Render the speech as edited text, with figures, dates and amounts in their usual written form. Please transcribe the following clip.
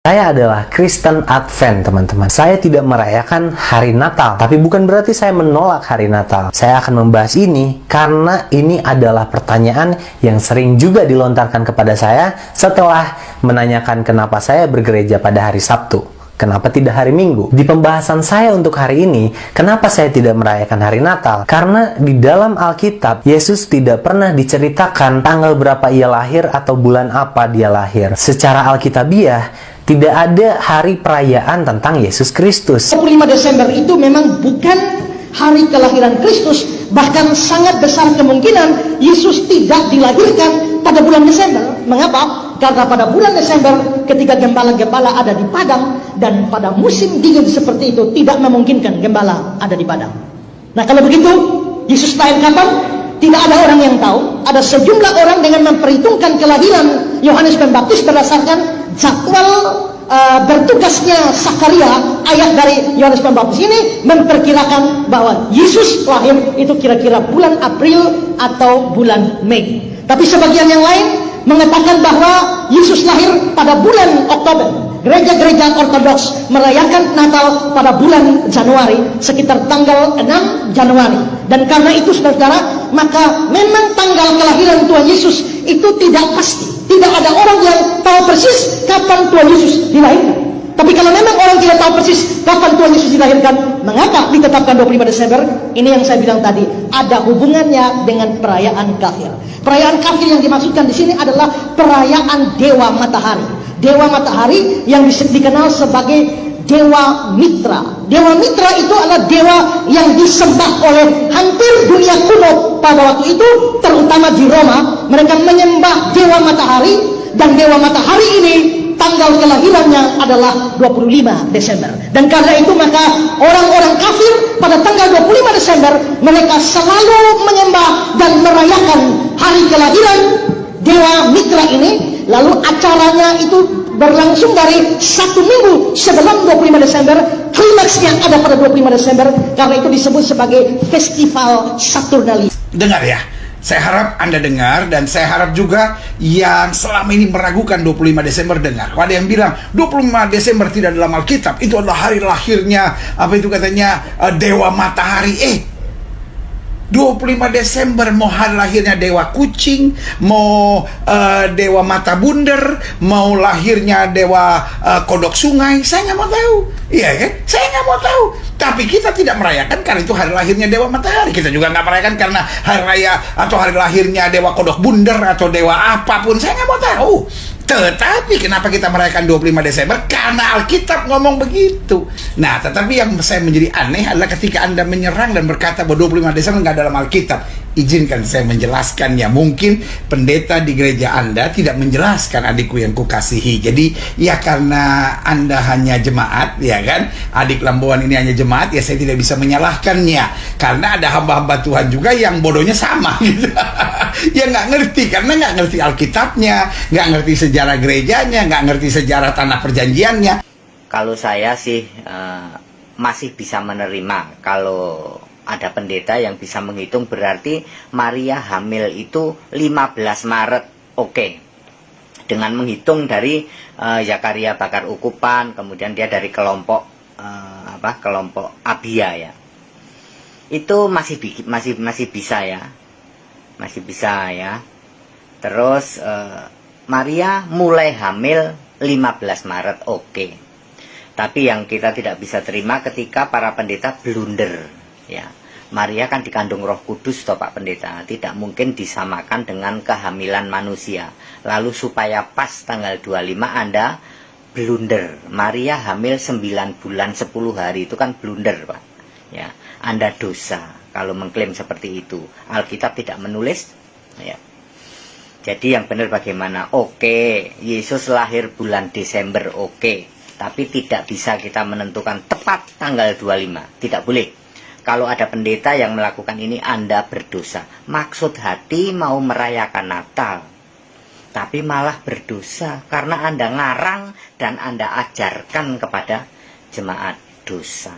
Saya adalah Kristen Advent, teman-teman. Saya tidak merayakan hari Natal, tapi bukan berarti saya menolak hari Natal. Saya akan membahas ini karena ini adalah pertanyaan yang sering juga dilontarkan kepada saya setelah menanyakan kenapa saya bergereja pada hari Sabtu. Kenapa tidak hari Minggu? Di pembahasan saya untuk hari ini, kenapa saya tidak merayakan hari Natal? Karena di dalam Alkitab, Yesus tidak pernah diceritakan tanggal berapa ia lahir atau bulan apa dia lahir. Secara Alkitabiah, tidak ada hari perayaan tentang Yesus Kristus. 25 Desember itu memang bukan hari kelahiran Kristus. Bahkan sangat besar kemungkinan Yesus tidak dilahirkan pada bulan Desember. Mengapa? Karena pada bulan Desember ketika gembala-gembala ada di padang, dan pada musim dingin seperti itu tidak memungkinkan gembala ada di padang. Nah, kalau begitu Yesus lahir kapan? Tidak ada orang yang tahu. Ada sejumlah orang dengan memperhitungkan kelahiran Yohanes Pembaptis berdasarkan jadwal bertugasnya Sakaria, ayah dari Yohanes Pembaptis ini memperkirakan bahwa Yesus lahir itu kira-kira bulan April atau bulan Mei. Tapi sebagian yang lain mengatakan bahwa Yesus lahir pada bulan Oktober. Gereja-gereja Ortodoks merayakan Natal pada bulan Januari, sekitar tanggal 6 Januari. Dan karena itu, saudara, maka memang tanggal kelahiran Tuhan Yesus itu tidak pasti. Tidak ada orang yang tahu persis kapan Tuhan Yesus dilahirkan. Tapi kalau memang orang tidak tahu persis kapan Tuhan Yesus dilahirkan, mengapa ditetapkan 25 Desember? Ini yang saya bilang tadi, ada hubungannya dengan perayaan kafir. Perayaan kafir yang dimaksudkan di sini adalah perayaan Dewa Matahari. Dewa Matahari yang dikenal sebagai Dewa Mitra. Dewa Mitra itu adalah dewa yang disembah oleh hampir dunia kuno pada waktu itu, terutama di Roma. Mereka menyembah Dewa Matahari, dan Dewa Matahari ini tanggal kelahirannya adalah 25 Desember. Dan karena itu maka orang-orang kafir pada tanggal 25 Desember mereka selalu menyembah dan merayakan hari kelahiran Dewa Mitra ini. Lalu acaranya itu berlangsung dari 1 minggu sebelum 25 Desember. Klimaksnya ada pada 25 Desember, karena itu disebut sebagai Festival Saturnalia. Dengar ya, saya harap Anda dengar, dan saya harap juga yang selama ini meragukan 25 Desember dengar. Ada yang bilang 25 Desember tidak dalam Alkitab, itu adalah hari lahirnya Dewa Matahari. 25 Desember mau hari lahirnya Dewa Kucing, mau Dewa Mata Bunder, mau lahirnya Dewa Kodok Sungai, saya nggak mau tahu. Iya kan? Saya nggak mau tahu. Tapi kita tidak merayakan karena itu hari lahirnya Dewa Matahari. Kita juga nggak merayakan karena hari raya atau hari lahirnya Dewa Kodok Bunder atau Dewa apapun. Saya nggak mau tahu. Tetapi kenapa kita merayakan 25 Desember? Karena Alkitab ngomong begitu. Nah, tetapi yang saya menjadi aneh adalah ketika Anda menyerang dan berkata bahwa 25 Desember nggak dalam Alkitab. Izinkan saya menjelaskannya. Mungkin pendeta di gereja Anda tidak menjelaskan, adikku yang kukasihi. Jadi ya karena Anda hanya jemaat, ya kan, adik Lamboan ini hanya jemaat, ya saya tidak bisa menyalahkannya. Karena ada hamba-hamba Tuhan juga yang bodohnya sama gitu. Ya nggak ngerti, karena nggak ngerti Alkitabnya, nggak ngerti sejarah gerejanya, nggak ngerti sejarah tanah perjanjiannya. Kalau saya sih masih bisa menerima kalau ada pendeta yang bisa menghitung, berarti Maria hamil itu 15 Maret, oke. Dengan menghitung dari Zakaria Bakar Ukupan, kemudian dia dari kelompok kelompok Abia ya. Itu masih bisa ya. Masih bisa ya. Terus Maria mulai hamil 15 Maret, oke. Tapi yang kita tidak bisa terima ketika para pendeta blunder. Ya, Maria kan dikandung Roh Kudus toh Pak Pendeta, tidak mungkin disamakan dengan kehamilan manusia. Lalu supaya pas tanggal 25 Anda blunder, Maria hamil 9 bulan 10 hari, itu kan blunder Pak. Ya, Anda dosa kalau mengklaim seperti itu. Alkitab tidak menulis. Ya. Jadi yang benar bagaimana? Oke, Yesus lahir bulan Desember, oke. Tapi tidak bisa kita menentukan tepat tanggal 25, tidak boleh. Kalau ada pendeta yang melakukan ini, Anda berdosa. Maksud hati mau merayakan Natal, tapi malah berdosa karena Anda ngarang dan Anda ajarkan kepada jemaat dosa.